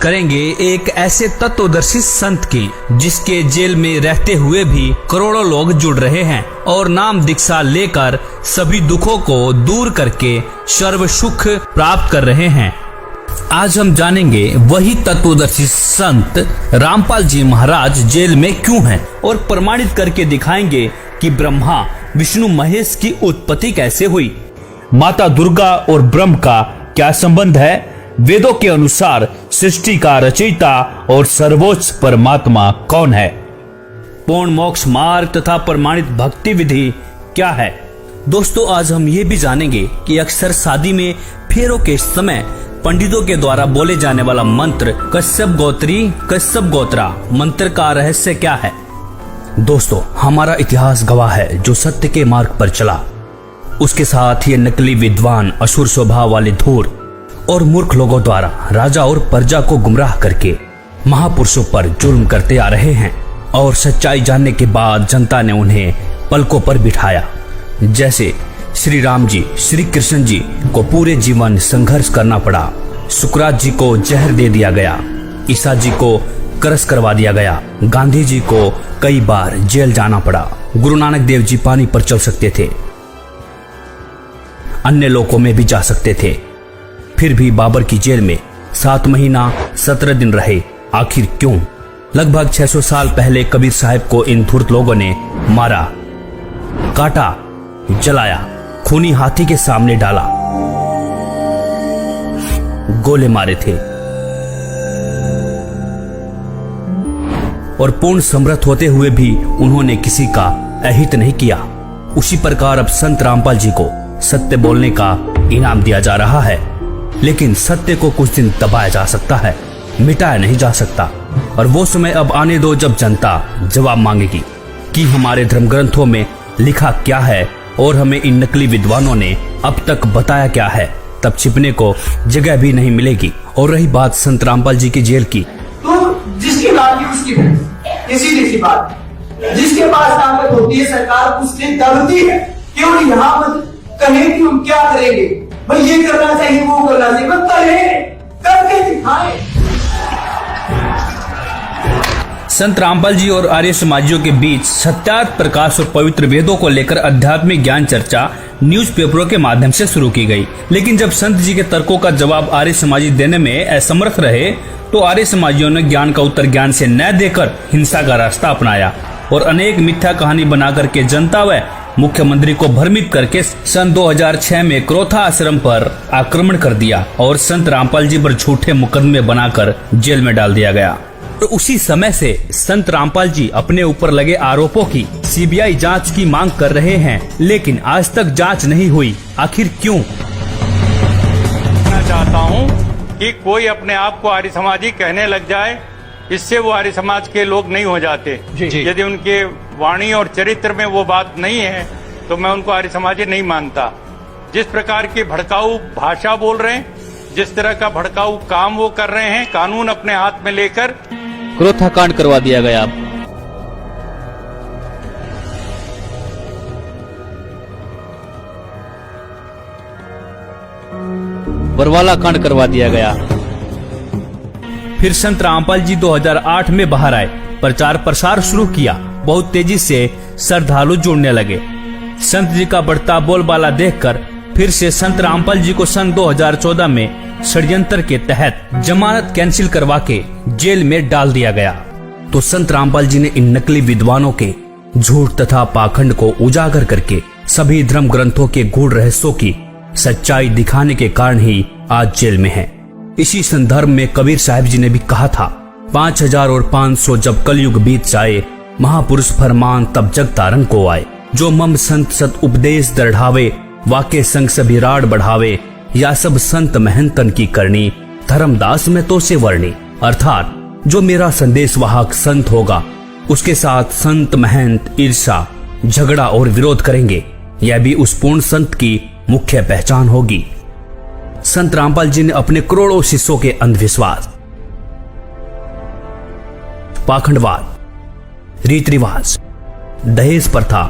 करेंगे एक ऐसे तत्वदर्शी संत की जिसके जेल में रहते हुए भी करोड़ों लोग जुड़ रहे हैं और नाम दीक्षा लेकर सभी दुखों को दूर करके सर्व सुख प्राप्त कर रहे हैं। आज हम जानेंगे वही तत्वदर्शी संत रामपाल जी महाराज जेल में क्यों हैं और प्रमाणित करके दिखाएंगे कि ब्रह्मा विष्णु महेश की उत्पत्ति कैसे हुई, माता दुर्गा और ब्रह्म का क्या संबंध है, वेदों के अनुसार सृष्टि का रचयिता और सर्वोच्च परमात्मा कौन है, पूर्ण मोक्ष मार्ग तथा प्रमाणित भक्ति विधि क्या है। दोस्तों आज हम ये भी जानेंगे कि अक्सर शादी में फेरों के समय पंडितों के द्वारा बोले जाने वाला मंत्र कश्यप गोत्री कश्यप गोत्रा मंत्र का रहस्य क्या है। दोस्तों हमारा इतिहास गवाह है जो सत्य के मार्ग पर चला, उसके साथ ये नकली विद्वान असुर स्वभाव वाले धूर और मूर्ख लोगों द्वारा राजा और प्रजा को गुमराह करके महापुरुषों पर जुल्म करते आ रहे हैं और सच्चाई जानने के बाद जनता ने उन्हें पलकों पर बिठाया। जैसे श्री राम जी श्री कृष्ण जी को पूरे जीवन संघर्ष करना पड़ा, सुकरात जी को जहर दे दिया गया, ईसा जी को करस करवा दिया गया, गांधी जी को कई बार जेल जाना पड़ा, गुरु नानक देव जी पानी पर चल सकते थे, अन्य लोकों में भी जा सकते थे, फिर भी बाबर की जेल में 7 महीना 17 दिन रहे। आखिर क्यों? लगभग 600 साल पहले कबीर साहब को इन धूर्त लोगों ने मारा, काटा, जलाया, खूनी हाथी के सामने डाला, गोले मारे थे और पूर्ण समर्थ होते हुए भी उन्होंने किसी का अहित नहीं किया। उसी प्रकार अब संत रामपाल जी को सत्य बोलने का इनाम दिया जा रहा है, लेकिन सत्य को कुछ दिन दबाया जा सकता है, मिटाया नहीं जा सकता। और वो समय अब आने दो जब जनता जवाब मांगेगी कि हमारे धर्म ग्रंथों में लिखा क्या है और हमें इन नकली विद्वानों ने अब तक बताया क्या है। तब छिपने को जगह भी नहीं मिलेगी। और रही बात संत रामपाल जी की जेल की, तो जिसकी बात की उसकी सीधी सी बात, जिसके पास ताकत होती है सरकार उसने दबती है। क्यों यहाँ मत कहे कि हम क्या करेंगे, भाई ये करना चाहिए वो करना चाहिए, बस करें, करके दिखाएं। संत रामपाल जी और आर्य समाजियों के बीच सत्यार्थ प्रकाश और पवित्र वेदों को लेकर आध्यात्मिक ज्ञान चर्चा न्यूज़पेपरों के माध्यम से शुरू की गई। लेकिन जब संत जी के तर्कों का जवाब आर्य समाजी देने में असमर्थ रहे तो आर्य समाजियों ने ज्ञान का उत्तर ज्ञान से न देकर हिंसा का रास्ता अपनाया और अनेक मिथ्या कहानी बना करके जनता व मुख्यमंत्री को भ्रमित करके सन 2006 में क्रोथा आश्रम पर आक्रमण कर दिया और संत रामपाल जी पर झूठे मुकदमे बनाकर जेल में डाल दिया गया। तो उसी समय से संत रामपाल जी अपने ऊपर लगे आरोपों की सीबीआई जांच की मांग कर रहे हैं, लेकिन आज तक जांच नहीं हुई। आखिर क्यों? मैं चाहता हूं कि कोई अपने आप को आर्य समाजी कहने लग जाए, इससे वो आर्य समाज के लोग नहीं हो जाते। यदि उनके वाणी और चरित्र में वो बात नहीं है तो मैं उनको आर्य समाजी नहीं मानता। जिस प्रकार की भड़काऊ भाषा बोल रहे हैं, जिस तरह का भड़काऊ काम वो कर रहे हैं, कानून अपने हाथ में लेकर क्रोथा कांड करवा दिया गया। बरवाला कांड करवा दिया गया। फिर संत रामपाल जी 2008 में बाहर आए, प्रचार प्रसार शुरू किया, बहुत तेजी से श्रद्धालु जुड़ने लगे। संत जी का बढ़ता बोलबाला देखकर फिर से संत रामपाल जी को सन 2014 में षड्यंत्र के तहत जमानत कैंसिल करवा के जेल में डाल दिया गया। तो संत रामपाल जी ने इन नकली विद्वानों के झूठ तथा पाखंड को उजागर करके सभी धर्म ग्रंथों के गूढ़ रहस्यों की सच्चाई दिखाने के कारण ही आज जेल में है। इसी संदर्भ में कबीर साहब जी ने भी कहा था, 5000 और 500 जब कलयुग बीत जाए, महापुरुष फरमान तब जग तारन को आए, जो मम संत सत उपदेश दृढ़ावे, वाके संग सभी राड बढ़ावे, या सब संत महंतन की करनी, धर्मदास में तो से वर्णी। अर्थात जो मेरा संदेश वाहक संत होगा उसके साथ संत महंत ईर्षा झगड़ा और विरोध करेंगे, यह भी उस पूर्ण संत की मुख्य पहचान होगी। संत रामपाल जी ने अपने करोड़ों शिष्यों के अंधविश्वास, पाखंडवाद, रीति रिवाज, दहेज प्रथा,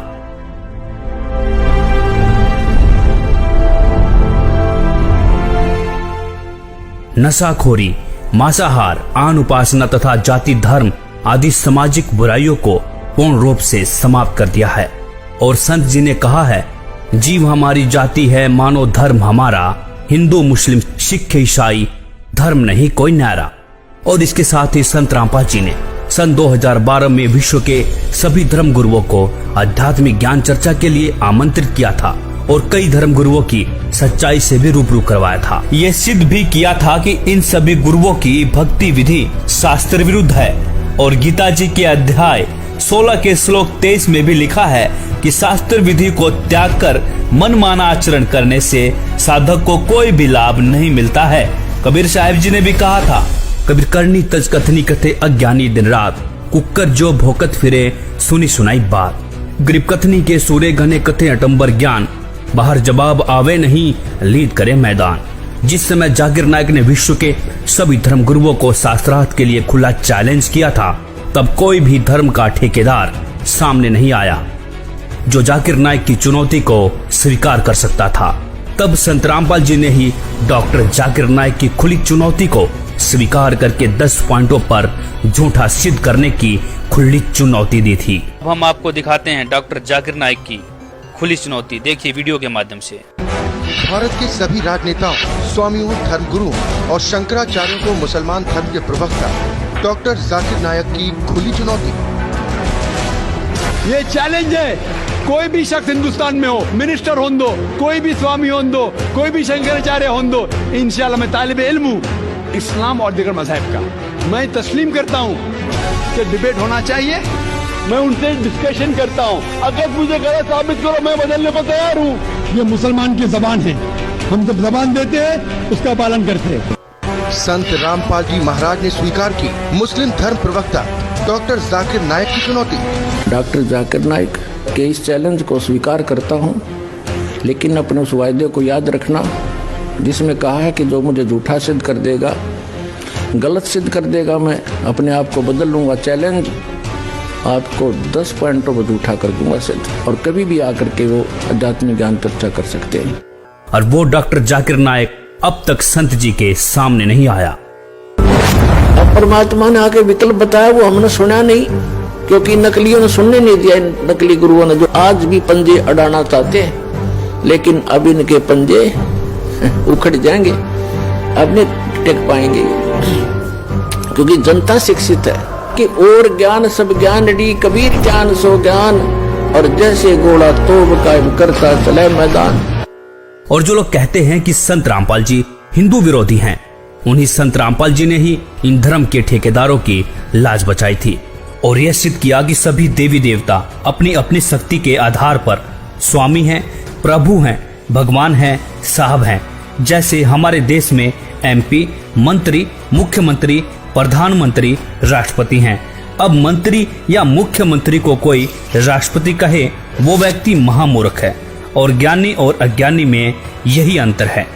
नशाखोरी, मांसाहार, आन उपासना तथा जाति धर्म आदि सामाजिक बुराइयों को पूर्ण रूप से समाप्त कर दिया है। और संत जी ने कहा है, जीव हमारी जाति है, मानो धर्म हमारा, हिंदू मुस्लिम सिख ईसाई धर्म नहीं कोई न्यारा। और इसके साथ ही संत रामपाल जी ने सन 2012 में विश्व के सभी धर्म गुरुओं को आध्यात्मिक ज्ञान चर्चा के लिए आमंत्रित किया था और कई धर्म गुरुओं की सच्चाई से भी रूबरू करवाया था। ये सिद्ध भी किया था कि इन सभी गुरुओं की भक्ति विधि शास्त्र विरुद्ध है। और गीता जी के अध्याय 16 के श्लोक 23 में भी लिखा है कि शास्त्र विधि को त्याग कर मनमाना आचरण करने से साधक को कोई भी लाभ नहीं मिलता है। कबीर साहिब जी ने भी कहा था, कबीर करनी तज कथनी कथे अज्ञानी दिन रात, कुकर जो भोकत फिरे सुनी सुनाई बात। गरीब कथनी के सूरे घने कथे अटंबर ज्ञान, बाहर जवाब आवे नहीं लीड करे मैदान। जिस समय जाकिर नायक ने विश्व के सभी धर्म गुरुओं को शास्त्रार्थ के लिए खुला चैलेंज किया था, तब कोई भी धर्म का ठेकेदार सामने नहीं आया जो जाकिर नायक की चुनौती को स्वीकार कर सकता था। तब संत रामपाल जी ने ही डॉक्टर जाकिर नायक की खुली चुनौती को स्वीकार करके 10 पॉइंटों पर झूठा सिद्ध करने की खुली चुनौती दी थी। अब हम आपको दिखाते हैं डॉक्टर जाकिर नायक की खुली चुनौती, देखिए वीडियो के माध्यम से। भारत के सभी राजनेताओं, स्वामियों, धर्मगुरुओं और शंकराचार्यों को मुसलमान धर्म के प्रवक्ता डॉक्टर जाकिर नायक की खुली चुनौती। ये चैलेंज है, कोई भी शख्स हिंदुस्तान में हो, मिनिस्टर हों दो, कोई भी स्वामी हों दो, कोई भी शंकराचार्य हों दो, इंशाल्लाह मैं तालिबे इल्म हूँ इस्लाम और दीगर मज़हब का। मैं तस्लीम करता हूँ कि डिबेट होना चाहिए, मैं उनसे डिस्कशन करता हूँ। अगर मुझे गलत साबित करो, मैं बदलने को तैयार हूँ। ये मुसलमान की जबान है, हम जब जबान देते हैं उसका पालन करते हैं। संत रामपाल जी महाराज ने स्वीकार की मुस्लिम धर्म प्रवक्ता डॉक्टर जाकिर नायक की चुनौती। डॉक्टर जाकिर नायक के इस चैलेंज को स्वीकार करता हूँ, लेकिन अपने उस वायदे को याद रखना जिसमें कहा है कि जो मुझे झूठा सिद्ध कर देगा, गलत सिद्ध कर देगा, मैं अपने आप को बदल लूँगा। चैलेंज आपको 10 पॉइंटों पर झूठा कर दूंगा सिद्ध, और कभी भी आकर के वो आध्यात्मिक ज्ञान चर्चा कर सकते हैं। और वो डॉक्टर जाकिर नायक अब तक संत जी के सामने नहीं आया। अब परमात्मा ने आके विकल्प बताया, वो हमने सुना नहीं, क्योंकि नकलियों ने सुनने नहीं दिया। नकली गुरुओं ने जो आज भी पंजे अड़ाना चाहते हैं, लेकिन अब इनके पंजे उखड़ जाएंगे, अब नहीं टेक पाएंगे, क्योंकि जनता शिक्षित है कि और ज्ञान सब ज्ञान डी, कबीर ज्ञान सो ज्ञान, और जैसे घोड़ा तोब कायम करता चले मैदान। और जो लोग कहते हैं कि संत रामपाल जी हिंदू विरोधी हैं, उन्हीं संत रामपाल जी ने ही इन धर्म के ठेकेदारों की लाज बचाई थी और यह सिद्ध किया कि सभी देवी देवता अपनी अपनी शक्ति के आधार पर स्वामी हैं, प्रभु हैं, भगवान हैं, साहब हैं। जैसे हमारे देश में MP, मंत्री, मुख्यमंत्री, प्रधानमंत्री, राष्ट्रपति हैं। अब मंत्री या मुख्यमंत्री को कोई राष्ट्रपति कहे, वो व्यक्ति महामूर्ख है, और ज्ञानी और अज्ञानी में यही अंतर है।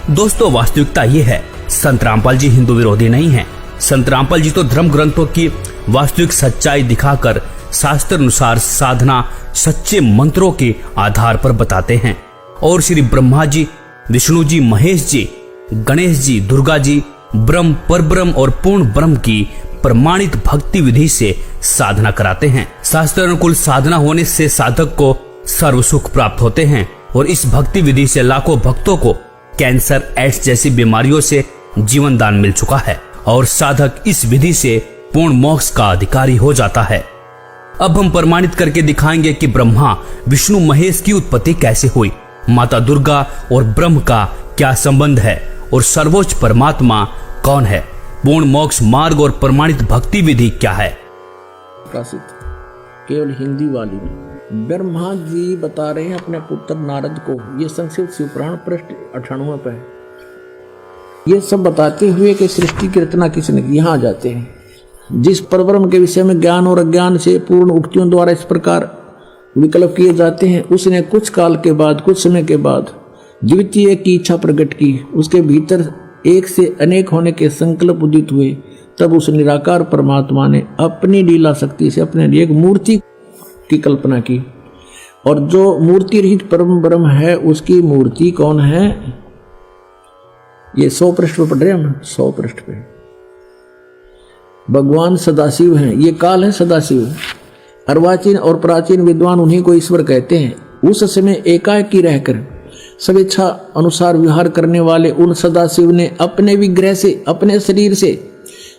दोस्तों, वास्तविकता ये है, संत रामपाल जी हिंदू विरोधी नहीं हैं। संत रामपाल जी तो धर्म ग्रंथों की वास्तविक सच्चाई दिखाकर शास्त्र अनुसार साधना सच्चे मंत्रों के आधार पर बताते हैं, और श्री ब्रह्मा जी, विष्णु जी, महेश जी, गणेश जी, दुर्गा जी ब्रह्म, परब्रह्म और पूर्ण ब्रह्म की प्रमाणित भक्ति विधि से साधना कराते हैं। शास्त्र अनुकूल साधना होने से साधक को सर्व सुख प्राप्त होते हैं, और इस भक्ति विधि से लाखों भक्तों को कैंसर, एड्स जैसी बीमारियों से जीवन दान मिल चुका है, और साधक इस विधि से पूर्ण मोक्ष का अधिकारी हो जाता है। अब हम प्रमाणित करके दिखाएंगे कि ब्रह्मा, विष्णु, महेश की उत्पत्ति कैसे हुई, माता दुर्गा और ब्रह्म का क्या संबंध है, और सर्वोच्च परमात्मा कौन है, पूर्ण मोक्ष मार्ग और प्रमाणित भक्ति विधि क्या है। प्रकाशित केवल हिंदी वाली में ब्रह्मा जी बता रहे हैं अपने पुत्र नारद को, ये संस्कृत शिवपुराण पृष्ठ 98 पे है। ये सब बताते हुए कि सृष्टि की रचना किसने की। यहाँ आ जाते हैं, जिस परब्रह्म के विषय में ज्ञान और अज्ञान से पूर्ण उक्तियों द्वारा इस प्रकार विकल्प किए जाते हैं, उसने कुछ काल के बाद, कुछ समय के बाद द्वितीय की इच्छा प्रकट की, उसके भीतर एक से अनेक होने के संकल्प उदित हुए। तब उस निराकार परमात्मा ने अपनी लीला शक्ति से अपने लिए एक मूर्ति की कल्पना की, और जो मूर्ति रहित परम ब्रह्म है उसकी मूर्ति कौन है। ये 100 पृष्ठ पर पढ़ रहे हम, 100 पृष्ठ पे भगवान सदाशिव हैं, ये काल है सदाशिव। अर्वाचीन और प्राचीन विद्वान उन्हीं को ईश्वर कहते हैं। उस समय एकाकी रहकर सब इच्छा अनुसार विहार करने वाले उन सदाशिव ने अपने विग्रह से, अपने शरीर से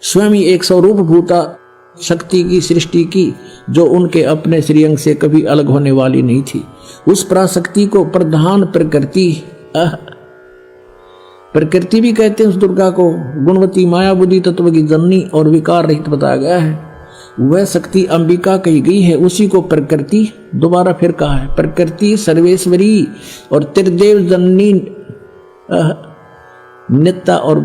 स्वयं ही एक स्वरूप भूता शक्ति की सृष्टि की, जो उनके अपने श्रीअंग से कभी अलग होने वाली नहीं थी। उस पराशक्ति को प्रधान प्रकृति भी कहते हैं। उस दुर्गा को गुणवती माया बुद्धि तत्व की जननी और विकार रहित बताया गया है। वह शक्ति अंबिका कही गई है, उसी को प्रकृति दोबारा फिर कहा है। प्रकृति सर्वेश्वरी और त्रिदेव जननी नित्या और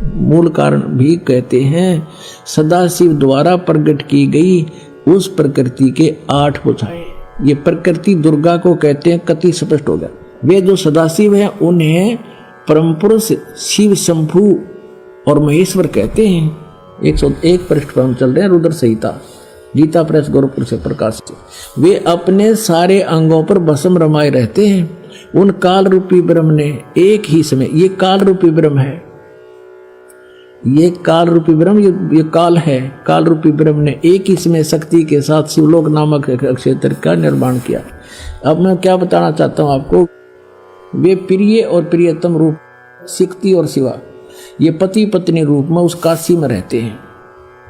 मूल कारण भी कहते हैं। सदाशिव द्वारा प्रकट की गई उस प्रकृति के 8 भुजाएं, ये प्रकृति दुर्गा को कहते हैं। कति स्पष्ट हो गया। वे जो सदाशिव हैं उन्हें परम पुरुष शिव शंभु और महेश्वर कहते हैं। 101 पृष्ठ पर हम चल रहे हैं। रुद्र संहिता, गीता प्रेस गोरखपुर से प्रकाशित। वे अपने सारे अंगों पर भस्म रमाए रहते हैं। उन काल रूपी ब्रह्म ने एक ही समय, ये काल रूपी ब्रह्म है, ये काल रूपी ब्रह्म, ये काल है। काल रूपी ब्रह्म ने एक ही समय शक्ति के साथ शिवलोक नामक क्षेत्र का निर्माण किया। अब मैं क्या बताना चाहता हूं आपको, वे प्रिय और प्रियतम रूप शक्ति और शिवा, ये पति पत्नी रूप में उस काशी में रहते हैं।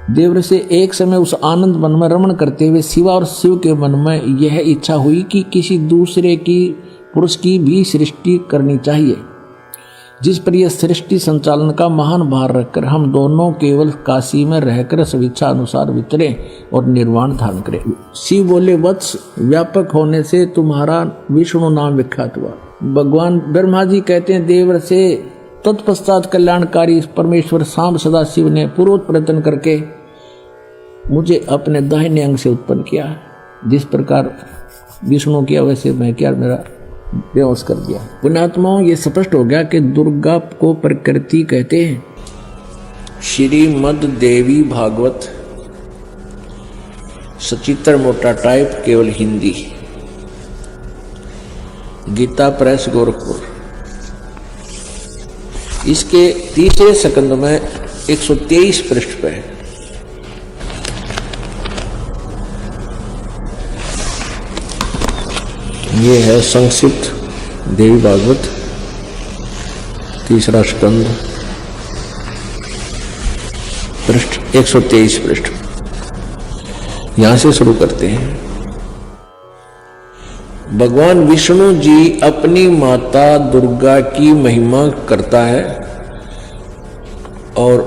देवर से एक समय उस आनंद मन में रमण करते हुए शिवा और शिव के मन में यह इच्छा हुई कि किसी दूसरे की पुरुष की भी सृष्टि करनी चाहिए, जिस पर यह सृष्टि संचालन का महान भार रखकर हम दोनों केवल काशी में रहकर स्वेच्छा अनुसार विचरे और निर्वाण धारण करें। शिव बोले, वत्स व्यापक होने से तुम्हारा विष्णु नाम विख्यात हुआ। भगवान ब्रह्मा जी कहते हैं, देवर से तत्पश्चात कल्याणकारी परमेश्वर सांब सदाशिव ने पूर्वोत्तर प्रयत्न करके मुझे अपने दाहिने अंग से उत्पन्न किया। जिस प्रकार विष्णु किया वैसे मैं किया, मेरा बेहोश कर दिया। पुण्यात्माओं, ये स्पष्ट हो गया कि दुर्गा को प्रकृति कहते हैं। श्रीमद् देवी भागवत सचित्र मोटा टाइप, केवल हिंदी, गीता प्रेस गोरखपुर। इसके तीसरे स्कंद में 123 पृष्ठ पे है। ये है संक्षिप्त देवी भागवत तीसरा स्कंद, पृष्ठ 123 पृष्ठ। यहां से शुरू करते हैं। भगवान विष्णु जी अपनी माता दुर्गा की महिमा करता है और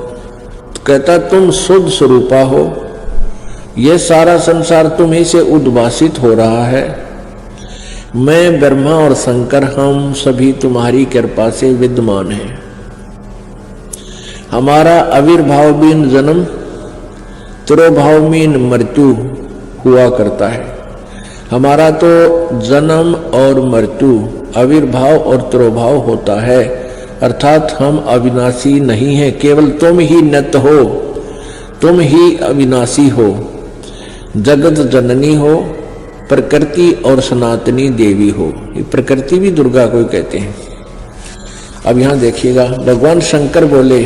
कहता, तुम शुद्ध स्वरूपा हो, यह सारा संसार तुम्ही से उद्भासित हो रहा है। मैं ब्रह्मा और शंकर हम सभी तुम्हारी कृपा से विद्यमान हैं। हमारा आविर्भाव बिन जन्म, तिरोभाव बिन मृत्यु हुआ करता है। हमारा तो जन्म और मृत्यु, आविर्भाव और तिरोभाव होता है, अर्थात हम अविनाशी नहीं हैं। केवल तुम ही नित्य हो, तुम ही अविनाशी हो, जगत जननी हो, प्रकृति और सनातनी देवी हो। ये प्रकृति भी दुर्गा को ही कहते हैं। अब यहां देखिएगा, भगवान शंकर बोले,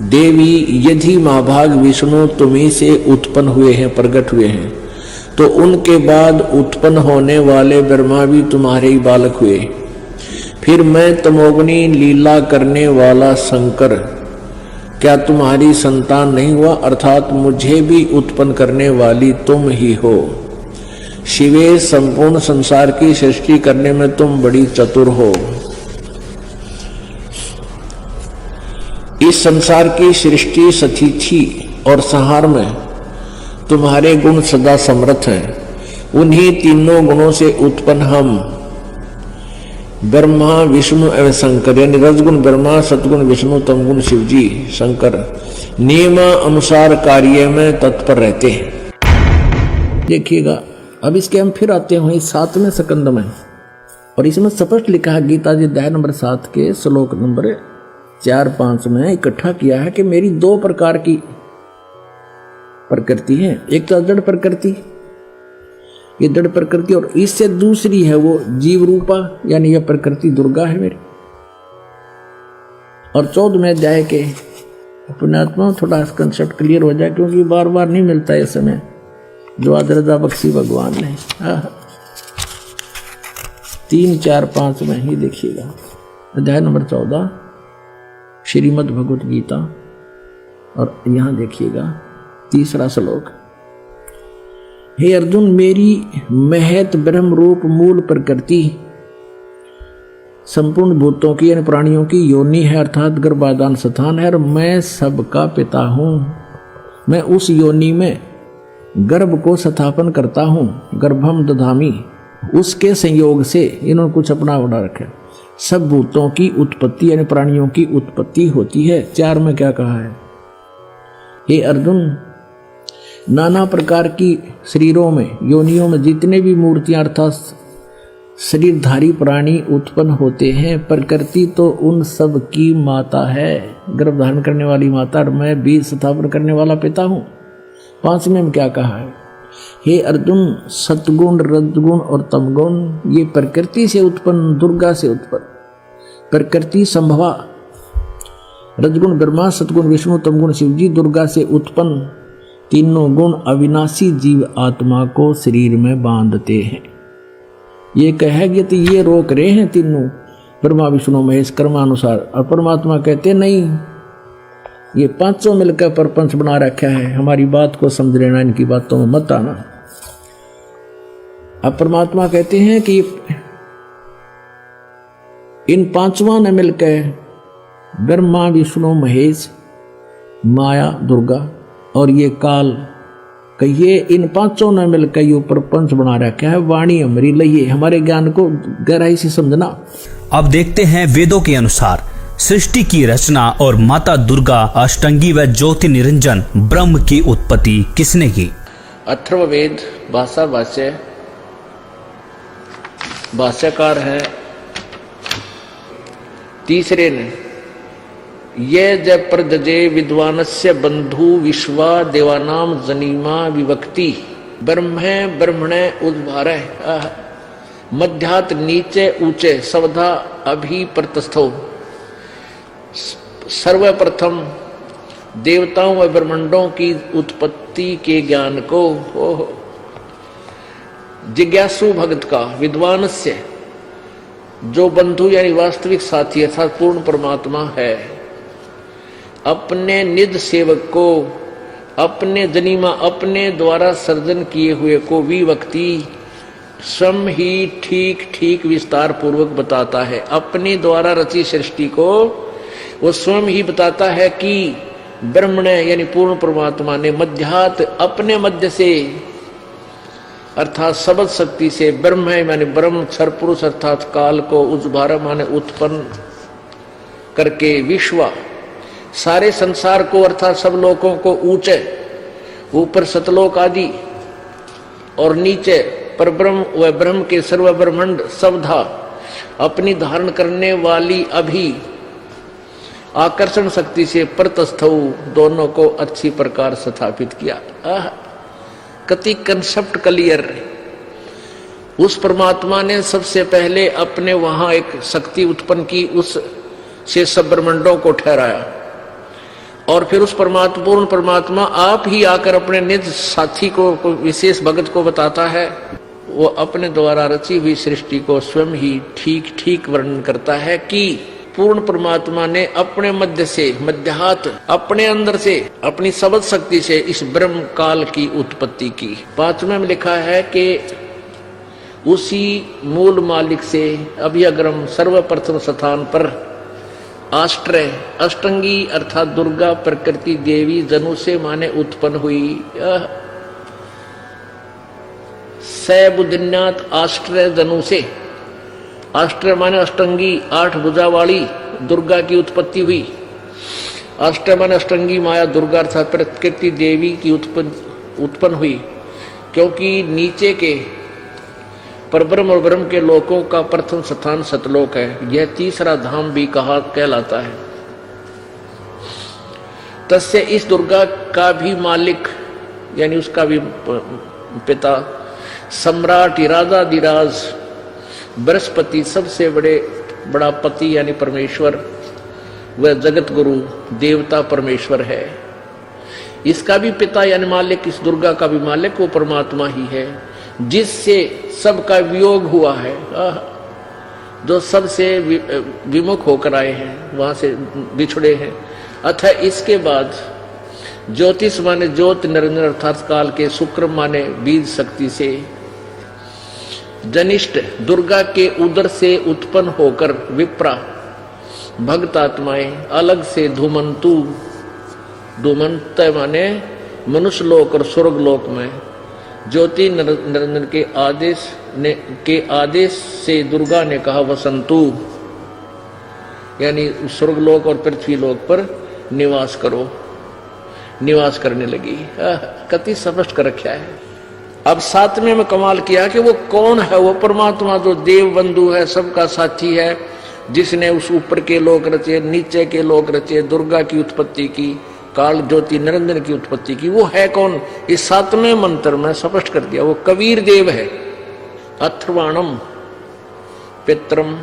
देवी यदि महाभाग विष्णु तुम्ही से उत्पन्न हुए हैं, प्रकट हुए हैं, तो उनके बाद उत्पन्न होने वाले ब्रह्मा भी तुम्हारे ही बालक हुए। फिर मैं तमोगनी लीला करने वाला शंकर क्या तुम्हारी संतान नहीं हुआ? अर्थात मुझे भी उत्पन्न करने वाली तुम ही हो। शिवे, संपूर्ण संसार की सृष्टि करने में तुम बड़ी चतुर हो। इस संसार की सृष्टि, स्थिति और संहार में तुम्हारे गुण सदा समर्थ हैं। उन्हीं तीनों गुणों से उत्पन्न हम ब्रह्मा, विष्णु एवं शंकर, यानी रजगुण ब्रह्मा, सतगुण विष्णु, तमगुण शिव जी शंकर नियम अनुसार कार्य में तत्पर रहते हैं। देखिएगा, अब इसके हम फिर आते हैं 7वें स्कंद में, और इसमें स्पष्ट लिखा है, गीता जी अध्याय नंबर 7 के श्लोक नंबर 4-5 में इकट्ठा किया है कि मेरी 2 प्रकार की प्रकृति है। एक तो जड़ प्रकृति, ये जड़ प्रकृति, और इससे दूसरी है वो जीव रूपा, यानी यह प्रकृति दुर्गा है मेरी। और 14वें अध्याय के अपने आत्मा में थोड़ा कंसेप्ट क्लियर हो जाए, क्योंकि बार बार नहीं मिलता ये समय जो आज रजा बख्शी भगवान ने। 3, 4, 5 में ही देखिएगा। अध्याय नंबर 14 श्रीमद् भगवत गीता, और यहां देखिएगा 3रा श्लोक। हे अर्जुन, मेरी महत ब्रह्म रूप मूल प्रकृति संपूर्ण भूतों की यानी प्राणियों की योनि है, अर्थात गर्भाधान स्थान है, और मैं सबका पिता हूं। मैं उस योनि में गर्भ को स्थापन करता हूं, गर्भम दधामी। उसके संयोग से इन्होंने कुछ अपना बना रखा है। सब भूतों की उत्पत्ति यानी प्राणियों की उत्पत्ति होती है। 4 में क्या कहा है? हे अर्जुन, नाना प्रकार की शरीरों में योनियों में जितने भी मूर्तियां अर्थात शरीरधारी प्राणी उत्पन्न होते हैं, प्रकृति तो उन सब की माता है, गर्भ धारण करने वाली माता, और मैं बीज स्थापन करने वाला पिता हूं। 5 में क्या कहा है? हे अर्जुन, सतगुण रजगुण और तमगुण ये प्रकृति से उत्पन्न, दुर्गा से उत्पन्न, प्रकृति संभवा, रजगुण ब्रह्मा, सतगुण विष्णु, तमगुण शिव जी, दुर्गा से उत्पन्न तीनों गुण अविनाशी जीव आत्मा को शरीर में बांधते हैं। ये कहेंगे तो ये रोक रहे हैं तीनों, ब्रह्मा विष्णु महेश कर्मानुसार, और परमात्मा कहते नहीं, ये 5 मिलकर प्रपंच बना रखा है, हमारी बात को समझ लेना, इनकी बातों में मत आना। अब परमात्मा कहते हैं कि इन 5 ने मिलकर ब्रह्मा विष्णु महेश माया दुर्गा और ये काल कहिए, इन 5 ने मिलकर ये प्रपंच बना रखा है। वाणी हमारी लइए, हमारे ज्ञान को गहराई से समझना। अब देखते हैं वेदों के अनुसार सृष्टि की रचना और माता दुर्गा अष्टंगी व ज्योति निरंजन ब्रह्म की उत्पत्ति किसने की? अथर्ववेद भाषा भाष्य, भाष्यकार है 3 ने, ये जय प्रदजे विद्वानस्य बंधु विश्वा देवानाम जनीमा विभक्ति ब्रह्मे ब्रह्मणे उद्भारे मध्यात नीचे ऊंचे सवधा अभी प्रतस्थो। सर्वप्रथम देवताओं व ब्रह्मांडों की उत्पत्ति के ज्ञान को जिज्ञासु भगत का, विद्वानस्य जो बंधु यानी वास्तविक साथी अर्थात पूर्ण परमात्मा है, अपने निज सेवक को, अपने जनीमा अपने द्वारा सर्जन किए हुए को विभक्ति स्वयं ही ठीक ठीक विस्तार पूर्वक बताता है। अपने द्वारा रची सृष्टि को वो स्वयं ही बताता है कि ब्रह्म ने यानी पूर्ण परमात्मा ने मध्यात अपने मध्य से अर्थात सबद शक्ति से ब्रह्म है माने ब्रह्म क्षर पुरुष अर्थात काल को उद्भार माने उत्पन्न करके विश्व सारे संसार को अर्थात सब लोगों को ऊंचे ऊपर सतलोक आदि और नीचे परब्रह्म व ब्रह्म के सर्व ब्रह्मांड सबधा अपनी धारण करने वाली अभी आकर्षण शक्ति से परतस्थौ दोनों को अच्छी प्रकार स्थापित किया। कति कंसेप्ट क्लियर। उस परमात्मा ने सबसे पहले अपने वहां एक शक्ति उत्पन्न की, उस से सब ब्रह्मांडों को ठहराया और फिर उस परमात्मा पूर्ण परमात्मा आप ही आकर अपने निज साथी को विशेष भगत को बताता है। वो अपने द्वारा रची हुई सृष्टि को स्वयं ही ठीक ठीक वर्णन करता है कि पूर्ण परमात्मा ने अपने मध्य से मध्यात अपने अंदर से अपनी सबद शक्ति से इस ब्रह्म काल की उत्पत्ति की। 5वें में लिखा है कि उसी मूल मालिक से अभी अग्रम सर्वप्रथम स्थान पर आष्ट्रय अष्टंगी अर्थात दुर्गा प्रकृति देवी जनु से माने उत्पन्न हुई। सैबुद्धिन्यात आष्ट्रय जनु से, आष्ट्रय माने अष्टंगी 8 भुजा वाली दुर्गा की उत्पत्ति हुई। आष्ट्रय माने अष्टंगी माया दुर्गा अर्थात प्रकृति देवी की उत्पन्न हुई, क्योंकि नीचे के परब्रह्म और ब्रह्म के लोकों का प्रथम स्थान सतलोक है। यह तीसरा धाम भी कहलाता है। तस्य इस दुर्गा का भी मालिक यानी उसका भी पिता सम्राट राजाधिराज बृहस्पति सबसे बड़ा पति यानी परमेश्वर वह जगत गुरु देवता परमेश्वर है। इसका भी पिता यानी मालिक, इस दुर्गा का भी मालिक वो परमात्मा ही है, जिससे सबका वियोग हुआ है। जो सबसे विमुख होकर आए हैं, वहां से बिछड़े हैं। अतः इसके बाद ज्योतिष माने ज्योत निरंजन अर्थात काल के, शुक्र माने बीज शक्ति से, जनिष्ठ दुर्गा के उदर से उत्पन्न होकर विप्रा भक्त आत्माएं, अलग से धूमंतु, धूमंत माने मनुष्य लोक और स्वर्ग लोक में ज्योति निरंजन के आदेश से दुर्गा ने कहा वसंतु, यानी स्वर्गलोक और पृथ्वीलोक पर निवास करो, निवास करने लगी। कति स्पष्ट कर रखा है। अब 7वें में कमाल किया कि वो कौन है, वो परमात्मा जो देव बंधु है, सबका साथी है, जिसने उस ऊपर के लोक रचे, नीचे के लोक रचे, दुर्गा की उत्पत्ति की, काल ज्योति निरंजन की उत्पत्ति की। वो है कौन? इस 7वें मंत्र में स्पष्ट कर दिया। वो कबीर देव है। अथर्वाणम पित्रम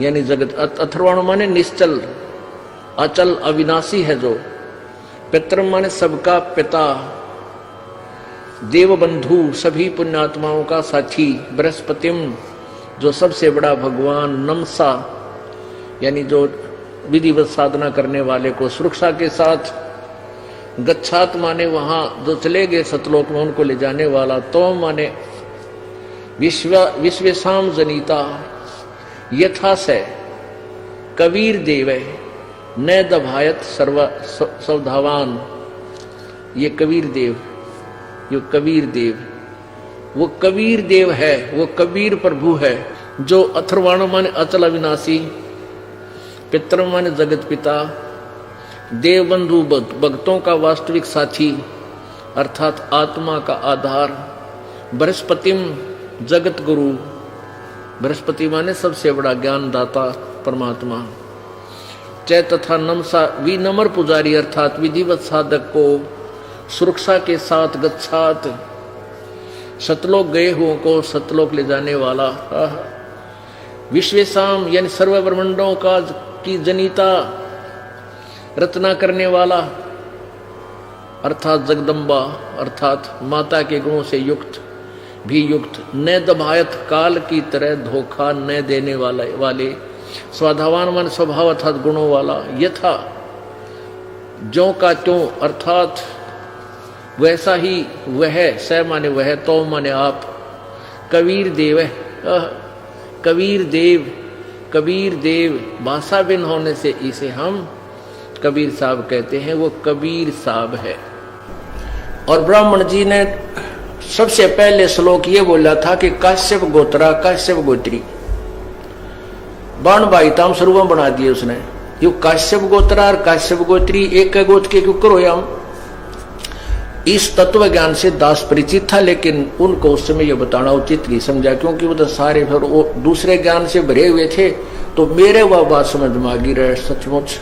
यानी जगत, अथर्वाणम माने निश्चल, अचल, अविनाशी है जो। पित्रम माने सबका पिता, देव बंधु, सभी पुण्यात्माओं का साथी। बृहस्पतिम जो सबसे बड़ा भगवान। नमसा यानी जो विधिवत साधना करने वाले को सुरक्षा के साथ। गच्छात माने वहां जो चले गए सतलोक में उनको ले जाने वाला। तो माने विश्वेशाम जनिता, यथा से कबीर देव न दभायत सवधावान। ये कबीर देव, ये कबीर देव, वो कबीर देव है, वो कबीर प्रभु है जो अथर्वाण माने अचल अविनाशी, पितर माने जगत पिता, देव बंधु भक्तों का वास्तविक साथी अर्थात आत्मा का आधार। बृहस्पतिम जगत गुरु, बृहस्पति माने सबसे बड़ा ज्ञानदाता परमात्मा। चै तथा नमसा विनम्र पुजारी अर्थात विधिवत साधक को सुरक्षा के साथ गच्छात, सतलोक गए हुओं को सतलोक ले जाने वाला। विश्वेशाम यानी सर्व ब्रह्मांडों का की जनिता, रचना करने वाला अर्थात जगदम्बा अर्थात माता के गुणों से युक्त भी युक्त। न दभायत काल की तरह धोखा न देने वाले। स्वाधावान मन स्वभाव अर्थात गुणों वाला। यथा ज्यों का त्यों अर्थात वैसा ही वह, स माने वह, तो माने आप। कबीर देव है, कबीर देव, कबीर देव भाषा बिन होने से इसे हम कबीर साहब कहते हैं। वो कबीर साहब है। और ब्राह्मण जी ने सबसे पहले श्लोक ये बोला था कि काश्यप गोत्रा काश्यप गोत्री, बाण बाईताम सर्वम बना दिए उसने। यो काश्यप गोत्रा और काश्यप गोत्री एक गोत्र के क्यों करो हम? इस तत्व ज्ञान से दास परिचित था, लेकिन उनको उस समय यह बताना उचित नहीं समझा, क्योंकि वो तो सारे फिर वो दूसरे ज्ञान से भरे हुए थे। तो मेरे वह बात समझ में आ गई रहे। सचमुच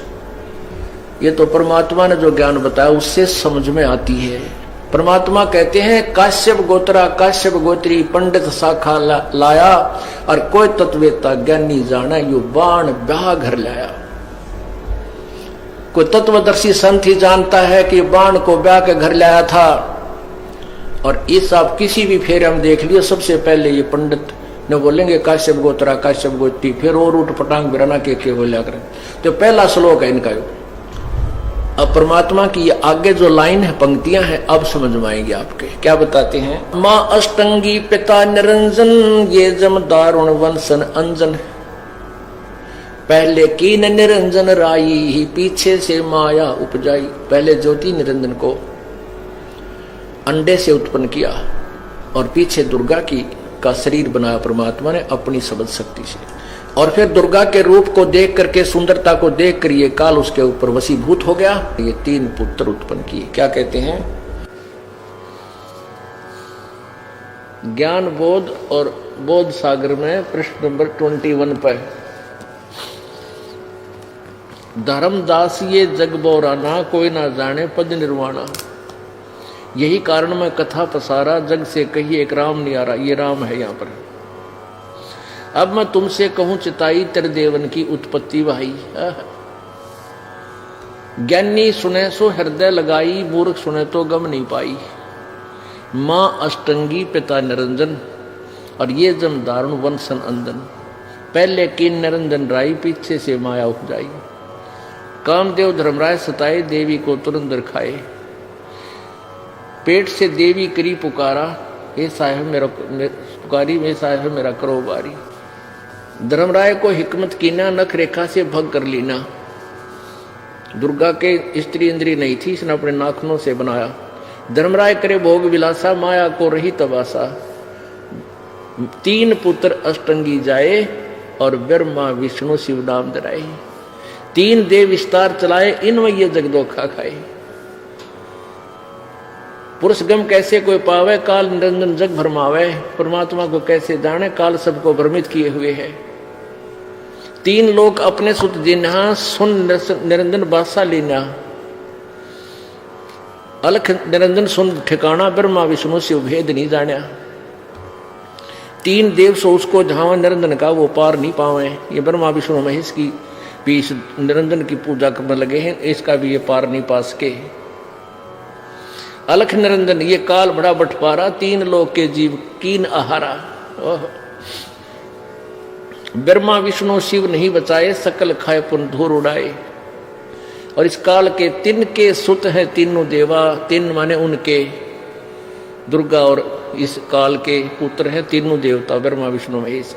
ये तो परमात्मा ने जो ज्ञान बताया उससे समझ में आती है। परमात्मा कहते हैं काश्यप गोत्रा काश्यप गोत्री पंडित शाखा लाया, और कोई तत्वेता ज्ञानी जाना यो बाण ब्याह घर लाया। कोई तत्वदर्शी संत ही जानता है कि बाण को ब्याह के घर लाया था। और इस आप किसी भी फेरे हम देख लियो, सबसे पहले ये पंडित ने बोलेंगे काश्यप गोत्रा काश्यप गोत्री, फिर और उठ पटांग बिराना के बोलिया करें। तो पहला श्लोक है इनका। अब परमात्मा की ये आगे जो लाइन है, पंक्तियां हैं, अब समझ में आएंगे आपके। क्या बताते हैं? माँ अष्टंगी पिता निरंजन, ये जम दारुण वंशन अंजन। पहले कीन निरंजन राई, ही पीछे से माया उपजाई। पहले ज्योति निरंजन को अंडे से उत्पन्न किया और पीछे दुर्गा का शरीर बनाया परमात्मा ने अपनी शब्द शक्ति से। और फिर दुर्गा के रूप को देख करके, सुंदरता को देख कर ये काल उसके ऊपर वशीभूत हो गया। ये 3 पुत्र उत्पन्न किए। क्या कहते हैं? ज्ञान बोध और बोध सागर में पृष्ठ नंबर 21 पर, धर्मदास ये जग बोराना, कोई ना जाने पद निर्वाणा। यही कारण मैं कथा पसारा, जग से कही एक राम नहीं आ रहा। ये राम है यहाँ पर। अब मैं तुमसे कहूं चिताई तेरे देवन की उत्पत्ति भाई। ज्ञानी सुने सो हृदय लगाई, मूर्ख सुने तो गम नहीं पाई। मां अष्टंगी पिता निरंजन, और ये जम दारुण वंशन अंदन। पहले कीन निरंजन राई, पीछे से माया उपजाई। कामदेव धर्मराय सताए, देवी को तुरंत रखाए। पेट से देवी करी पुकारा, हे साहेब मेरा पुकारी, हे साहेब मेरा करो बारी। धर्मराय को हिकमत कीना, नख रेखा से भग कर लीना। दुर्गा के स्त्री इंद्री नहीं थी, इसने अपने नाखूनों से बनाया। धर्मराय करे भोग विलासा, माया को रही तबासा। 3 पुत्र अष्टंगी जाए, और ब्रह्मा विष्णु शिव नाम धराए। 3 देव विस्तार चलाए, इनमें ये जगदोखा खाए। पुरुष गम कैसे कोई पावे, काल निरंजन जग भरमावे। परमात्मा को कैसे जाने, काल सबको भ्रमित किए हुए है। 3 लोग अपने सुत जिन्हा, सुन निरंजन बादशाह लीना। अलख निरंजन सुन ठिकाना, ब्रह्मा विष्णु शिव भेद नहीं जाना। 3 देव सो उसको झावा, निरंजन का वो पार नहीं पावे। ये ब्रह्मा विष्णु महेश की भी इस निरंजन की पूजा करने लगे हैं, इसका भी ये पार नहीं पा सके। अलख निरंजन ये काल बड़ा बंटवारा, 3 लोक के जीव कीन आहारा। ब्रह्मा विष्णु शिव नहीं बचाए, सकल खाए पुन धूर उड़ाए। और इस काल के 3 के सुत हैं तीनों देवा, 3 माने उनके दुर्गा, और इस काल के पुत्र हैं तीनों देवता ब्रह्मा विष्णु महेश।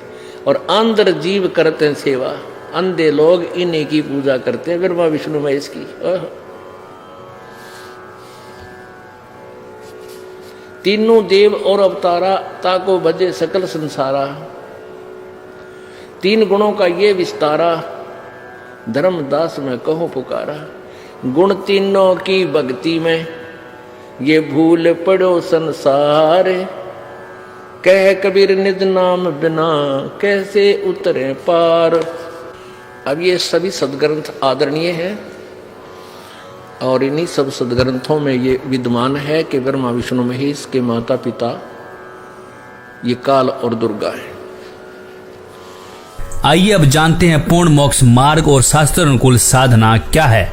और अंदर जीव करते हैं सेवा, अंधे लोग इन्हीं की पूजा करते हैं, ब्रह्मा विष्णु महेश की। तीनों देव और अवतारा, ताको भजे सकल संसारा। 3 गुणों का ये विस्तारा, धर्मदास में कहो पुकारा। गुण तीनों की भक्ति में, ये भूल पड़ो संसार। कह कबीर निज नाम बिना, कैसे उतरे पार। अब ये सभी सदग्रंथ आदरणीय हैं, और इन्हीं सब सदग्रंथों में ये विद्यमान है कि ब्रह्मा विष्णु महेश के माता पिता ये काल और दुर्गा है। आइए अब जानते हैं पूर्ण मोक्ष मार्ग और शास्त्र अनुकूल साधना क्या है।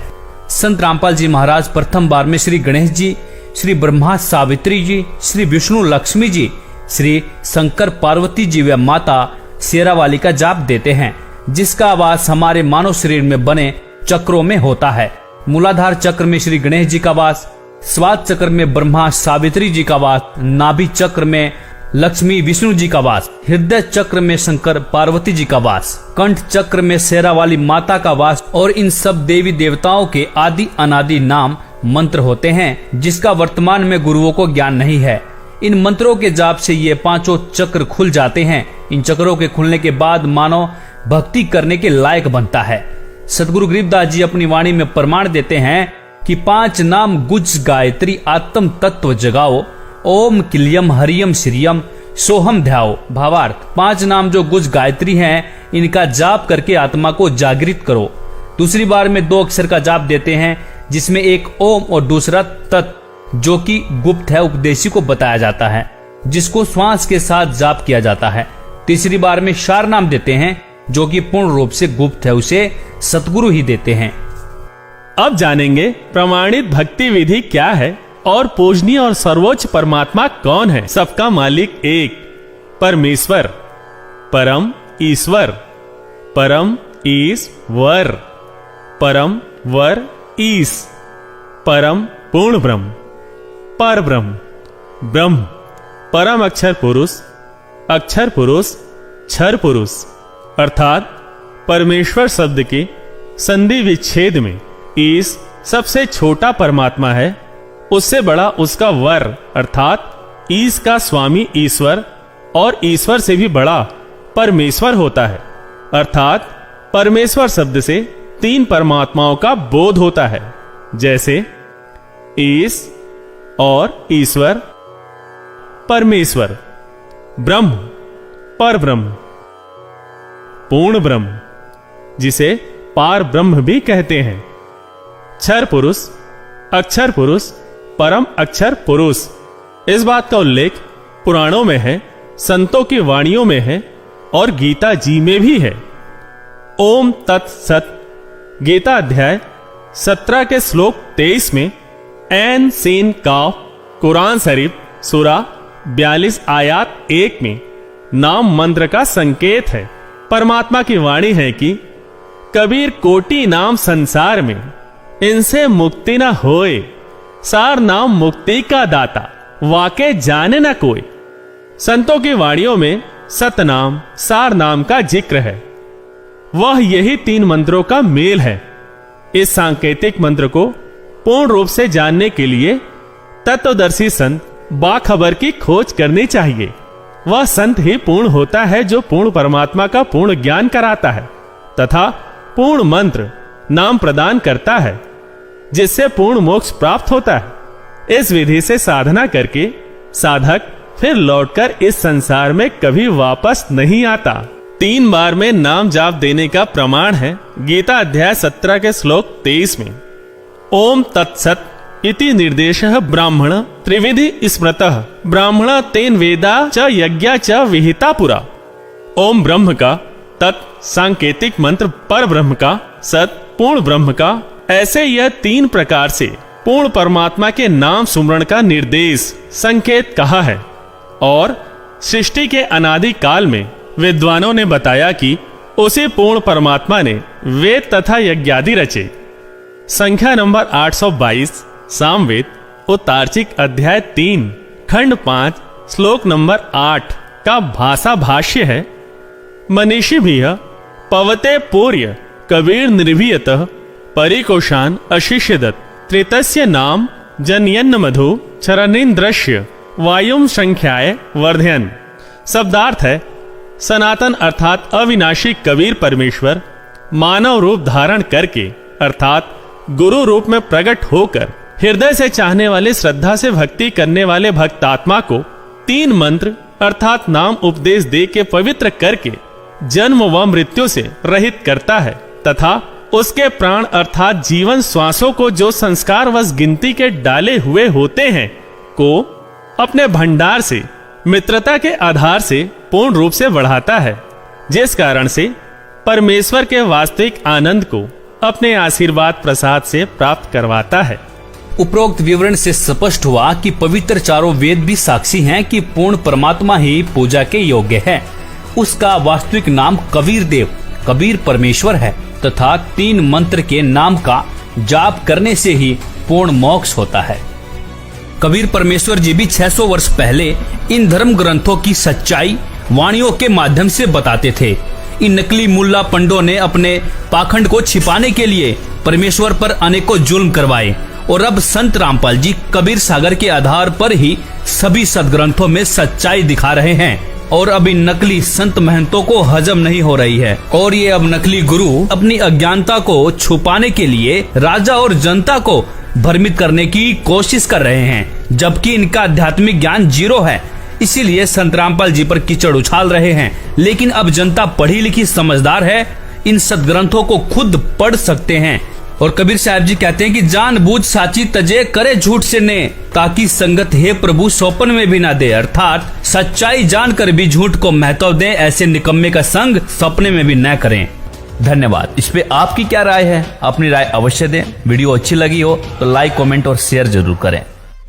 संत रामपाल जी महाराज प्रथम बार में श्री गणेश जी, श्री ब्रह्मा सावित्री जी, श्री विष्णु लक्ष्मी जी, श्री शंकर पार्वती जी व माता शेरावाली का जाप देते हैं, जिसका आवास हमारे मानव शरीर में बने चक्रों में होता है। मूलाधार चक्र में श्री गणेश जी का वास, स्वाद चक्र में ब्रह्मा सावित्री जी का वास, नाभि चक्र में लक्ष्मी विष्णु जी का वास, हृदय चक्र में शंकर पार्वती जी का वास, कंठ चक्र में शेरावाली माता का वास, और इन सब देवी देवताओं के आदि अनादि नाम मंत्र होते हैं, जिसका वर्तमान में गुरुओं को ज्ञान नहीं है। इन मंत्रों के जाप से ये 5 चक्र खुल जाते हैं। इन चक्रों के खुलने के बाद मानव भक्ति करने के लायक बनता है। सदगुरु गरीबदास जी अपनी वाणी में प्रमाण देते हैं कि 5 नाम गुज गायत्री आत्म तत्व जगाओ, ओम किलियम हरियम श्रियम सोहम ध्याओ। भावार्थ, 5 नाम जो गुज गायत्री हैं, इनका जाप करके आत्मा को जागृत करो। दूसरी बार में 2 अक्षर का जाप देते हैं, जिसमें एक ओम और दूसरा तत्, जो कि गुप्त है, उपदेशी को बताया जाता है, जिसको श्वास के साथ जाप किया जाता है। तीसरी बार में शार नाम देते हैं, जो कि पूर्ण रूप से गुप्त है, उसे सतगुरु ही देते हैं। अब जानेंगे प्रमाणित भक्ति विधि क्या है और पूजनीय और सर्वोच्च परमात्मा कौन है। सबका मालिक एक परमेश्वर, परम ईश्वर, परम ईश्वर, परम वर ईश, परम पूर्ण ब्रह्म, पर ब्रह्म, ब्रह्म, परम अक्षर पुरुष, क्षर पुरुष, अर्थात परमेश्वर शब्द के संधि विच्छेद में ईश सबसे छोटा परमात्मा है, उससे बड़ा उसका वर अर्थात ईश का स्वामी ईश्वर, और ईश्वर से भी बड़ा परमेश्वर होता है। अर्थात परमेश्वर शब्द से 3 परमात्माओं का बोध होता है, जैसे ईश और ईश्वर, परमेश्वर, ब्रह्म, पर ब्रह्म, पूर्ण ब्रह्म, जिसे पार ब्रह्म भी कहते हैं, क्षर पुरुष, अक्षर पुरुष, परम अक्षर पुरुष। इस बात का उल्लेख पुराणों में है, संतों की वाणियों में है और गीता जी में भी है। ओम तत्सत गीता अध्याय 17 के श्लोक 23 में ऐन सीन काफ कुरान शरीफ सूरा 42 आयत 1 में नाम मंत्र का संकेत है। परमात्मा की वाणी है कि कबीर कोटि नाम संसार में, इनसे मुक्ति न होए, सार नाम मुक्ति का दाता, वाके जाने न कोई। संतों की वाणियों में सतनाम सार नाम का जिक्र है। वह यही 3 मंत्रों का मेल है। इस सांकेतिक मंत्र को पूर्ण रूप से जानने के लिए तत्वदर्शी संत बाखबर की खोज करनी चाहिए। वह संत ही पूर्ण होता है जो पूर्ण परमात्मा का पूर्ण ज्ञान कराता है तथा पूर्ण मंत्र नाम प्रदान करता है, जिससे पूर्ण मोक्ष प्राप्त होता है। इस विधि से साधना करके साधक फिर लौटकर इस संसार में कभी वापस नहीं आता। 3 बार में नाम जाप देने का प्रमाण है गीता अध्याय 17 के श्लोक 23 में ओम तत्सत इति निर्देशः ब्राह्मण त्रिविधि स्मृतः ब्राह्मण तेन वेदा च यज्ञा च विहिता पुरा। ओम ब्रह्म का, तत् सांकेतिक मंत्र पर ब्रह्म का, सत पूर्ण ब्रह्म का, ऐसे यह 3 प्रकार से पूर्ण परमात्मा के नाम सुमरण का निर्देश संकेत कहा है। और सृष्टि के अनादि काल में विद्वानों ने बताया कि उसी पूर्ण परमात्मा ने वेद तथा यज्ञादि रचे। संख्या नंबर 822 सामवेद उत्तार्चिक अध्याय 3 खंड 5 श्लोक नंबर 8 का भाषा भाष्य है। मनीषी भी पवते पूर्य कबीर निर्भीयतः परिकोशान अशिष्यदत् त्रितस्य नाम जनयन्न मधु चरणीन्द्रस्य वायुम संख्याय वर्धयन। शब्दार्थ है सनातन अर्थात अविनाशी कबीर परमेश्वर मानव रूप धारण करके अर्थात गुरु रूप में प्रकट होकर हृदय से चाहने वाले श्रद्धा से भक्ति करने वाले भक्तात्मा को 3 मंत्र अर्थात नाम उपदेश दे के पवित्र करके जन्म व मृत्यु से रहित करता है तथा उसके प्राण अर्थात जीवन श्वासों को जो संस्कार वश गिनती के डाले हुए होते हैं को अपने भंडार से मित्रता के आधार से पूर्ण रूप से बढ़ाता है, जिस कारण से परमेश्वर के वास्तविक आनंद को अपने आशीर्वाद प्रसाद से प्राप्त करवाता है। उपरोक्त विवरण से स्पष्ट हुआ कि पवित्र चारों वेद भी साक्षी हैं कि पूर्ण परमात्मा ही पूजा के योग्य है। उसका वास्तविक नाम कबीर देव कबीर परमेश्वर है तथा 3 मंत्र के नाम का जाप करने से ही पूर्ण मोक्ष होता है। कबीर परमेश्वर जी भी 600 वर्ष पहले इन धर्म ग्रंथों की सच्चाई वाणियों के माध्यम से बताते थे। इन नकली मुल्ला पंडों ने अपने पाखंड को छिपाने के लिए परमेश्वर पर अनेकों जुल्म करवाए और अब संत रामपाल जी कबीर सागर के आधार पर ही सभी सदग्रंथों में सच्चाई दिखा रहे हैं और अब इन नकली संत महंतों को हजम नहीं हो रही है और ये अब नकली गुरु अपनी अज्ञानता को छुपाने के लिए राजा और जनता को भ्रमित करने की कोशिश कर रहे हैं, जबकि इनका आध्यात्मिक ज्ञान 0 है। इसीलिए संत रामपाल जी पर कीचड़ उछाल रहे हैं। लेकिन अब जनता पढ़ी लिखी समझदार है, इन सदग्रंथों को खुद पढ़ सकते हैं। और कबीर साहब जी कहते हैं कि जानबूझ साची तजे करे झूठ से ने, ताकि संगत हे प्रभु सौपन में भी ना दे। अर्थात सच्चाई जानकर भी झूठ को महत्व दें, ऐसे निकम्मे का संग सपने में भी न करें। धन्यवाद। इस पे आपकी क्या राय है? अपनी राय अवश्य दें। वीडियो अच्छी लगी हो तो लाइक, कमेंट और शेयर जरूर करें।